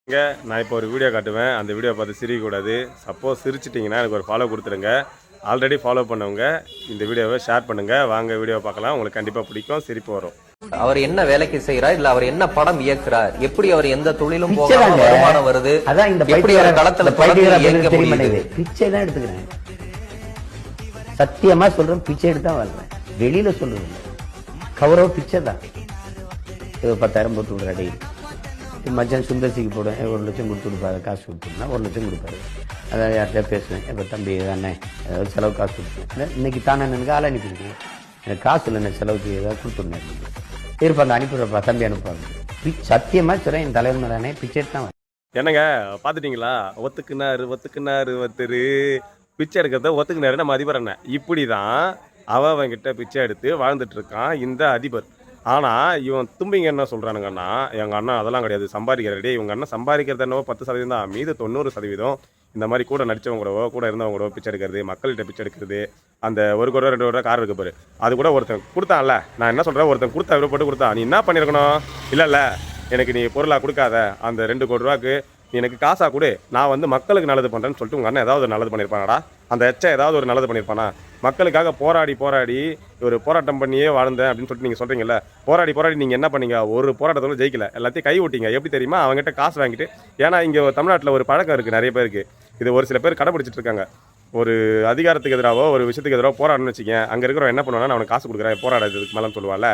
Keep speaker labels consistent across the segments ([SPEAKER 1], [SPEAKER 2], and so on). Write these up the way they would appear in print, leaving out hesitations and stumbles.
[SPEAKER 1] நான் இப்போ ஒரு வீடியோ காட்டுவேன். அந்த வீடியோ பார்த்து சிரிக்கக்கூடாது. சப்போஸ் சிரிச்சிட்டிங்கன்னா எனக்கு ஒரு ஃபாலோ கொடுத்துருங்க. ஆல்ரெடி ஃபாலோ பண்ணவங்க இந்த வீடியோவை ஷேர் பண்ணுங்க. வாங்க வீடியோ பார்க்கலாம். உங்களுக்கு கண்டிப்பாக பிடிக்கும், சிரிப்பு வரும்.
[SPEAKER 2] அவர் என்ன வேலைக்கு செய்யறார், இல்ல அவர் என்ன படம் இயக்குறார், எப்படி அவர் எந்த தொழிலும் போகாம வருமானம் வருது,
[SPEAKER 3] அதான் இந்த
[SPEAKER 2] எப்படி அவர் களத்துல
[SPEAKER 3] பிச்சை தான் எடுத்துக்கிறேன். சத்தியமா சொல்றேன், பிச்சை எடுத்து தான் வாழ்றேன். வெளியில சொல்றது கௌரவ பிச்சை தான். 10,000 போட்டு விடுற டெய்லி. மச்சான் சுந்தர்சிக்கு போடுவேன், 1 லட்சம் கொடுத்து கொடுப்பாரு. காசு கொடுத்துருந்தா 1 லட்சம் கொடுப்பாரு. அதாவது யார்கிட்ட பேசுவேன், இப்போ தம்பி அண்ணன் ஏதாவது செலவு காசு கொடுத்துருவேன். இன்னைக்கு தானே எனக்கு ஆள் அனுப்பியிருக்கேன், எனக்கு காசு இல்லை, நான் செலவுக்கு ஏதாவது கொடுத்துருந்தேன் இருப்பாங்க, அனுப்பிடுறப்பா தம்பி அனுப்புவாங்க. சத்தியமா சொல்றேன், என் தலைவர் மேலே பிச்சை எடுத்து தான்.
[SPEAKER 1] என்னங்க பார்த்துட்டிங்களா? ஒத்துக்குனாரு ஒருத்தர் பிச்சை எடுக்கிறத ஒத்துக்குனாரு நம்ம அதிபர் அண்ணன். இப்படி தான் அவன்கிட்ட பிச்சை எடுத்து வாழ்ந்துட்டு இருக்கான் இந்த அதிபர். ஆனால் இவன் தும்பிங்க என்ன சொல்கிறானுங்கன்னா, எங்கள் அண்ணன் அதெல்லாம் கிடையாது, சம்பாதிக்கிறதே. இவங்க அண்ணன் சம்பாதிக்கிறது என்னவோ 10% தான், மீது 90% இந்த மாதிரி கூட நடித்தவங்க கூடவோ கூட இருந்தவங்க கூடவோ பிச்சை எடுக்கிறது, மக்கள்கிட்ட பிச்சை எடுக்கிறது. அந்த 1 கோடி 2 கோடி கார் இருக்கு பாரு, அது கூட ஒருத்தன் கொடுத்தான்ல. நான் என்ன சொல்கிறேன், ஒருத்தன் கொடுத்தா விருப்பப்பட்டு கொடுத்தான். நீ என்ன பண்ணியிருக்கணும்? இல்லை எனக்கு நீ பொருளாக கொடுக்காத, அந்த 2 கோடி ரூபாய்க்கு நீ எனக்கு காசாக கொடு, நான் மக்களுக்கு நல்லது பண்ணுறேன்னு சொல்லிட்டு உங்கள் அண்ணன் ஏதாவது ஒரு நல்லது பண்ணியிருப்பானடா? அந்த ஏதாவது ஒரு நல்லது பண்ணியிருப்பானா? மக்களுக்காக போராடி ஒரு போராட்டம் பண்ணியே வாழ்ந்தேன் அப்படின்னு சொல்லிட்டு நீங்கள் சொல்கிறீங்கல்ல. போராடி நீங்கள் என்ன பண்ணீங்க? ஒரு போராட்டத்தோடு ஜெயிக்கல, எல்லாத்தையும் கை விட்டீங்க. எப்படி தெரியுமா? அவங்ககிட்ட காசு வாங்கிட்டு. ஏன்னா இங்கே தமிழ்நாட்டில் ஒரு பழக்கம் இருக்குது நிறைய பேருக்கு, இது ஒரு சில பேர் கடைப்பிடிச்சிட்டு இருக்காங்க. ஒரு அதிகாரத்துக்கு எதிராகவோ ஒரு விஷயத்துக்கு எதிராக போராடணும்னு வச்சுக்கேன், அங்கே இருக்கிறவன் என்ன பண்ணுவானா, நான் அவனுக்கு காசு கொடுக்குறேன் போராடுறதுக்கு மேலே சொல்லுவாள்.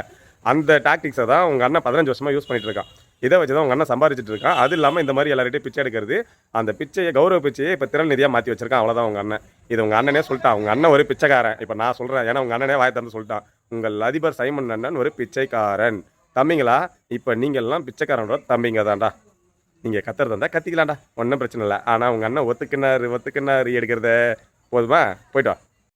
[SPEAKER 1] அந்த டாக்டிக்ஸை தான் உங்கள் அண்ணன் 15 வருஷமாக யூஸ் பண்ணிட்டு இருக்கான். இதை வச்சு தான் உங்கள் அண்ணன் சம்பாதிச்சிட்டு இருக்கான். அது இல்லாமல் இந்த மாதிரி எல்லார்கிட்டையும் பிச்சை எடுக்கிறது, அந்த பிச்சையை கௌரவ பிச்சையை இப்போ திறன் நிதியாக மாற்றி வச்சிருக்கான். அவ்வளோதான் உங்கள் அண்ணன். இது உங்கள் அண்ணனே சொல்லிட்டான். உங்கள் அண்ணன் ஒரு பிச்சைக்காரன். இப்போ நான் சொல்கிறேன், ஏன்னா உங்கள் அண்ணனே வாய் திறந்து சொல்லிட்டான், உங்கள் அதிபர் சைமன் அண்ணன் ஒரு பிச்சைக்காரன். தம்பிங்களா, இப்போ நீங்கள்லாம் பிச்சைக்காரனோட தம்பிங்க தான்டா. நீங்கள் கத்துறதா இருந்தால் கத்திக்கலாம்டா, ஒன்றும் பிரச்சனை இல்லை. ஆனால் உங்கள் அண்ணன் ஒத்துக்குனாரு எடுக்கிறத போதுமா? போய்ட்டு வா.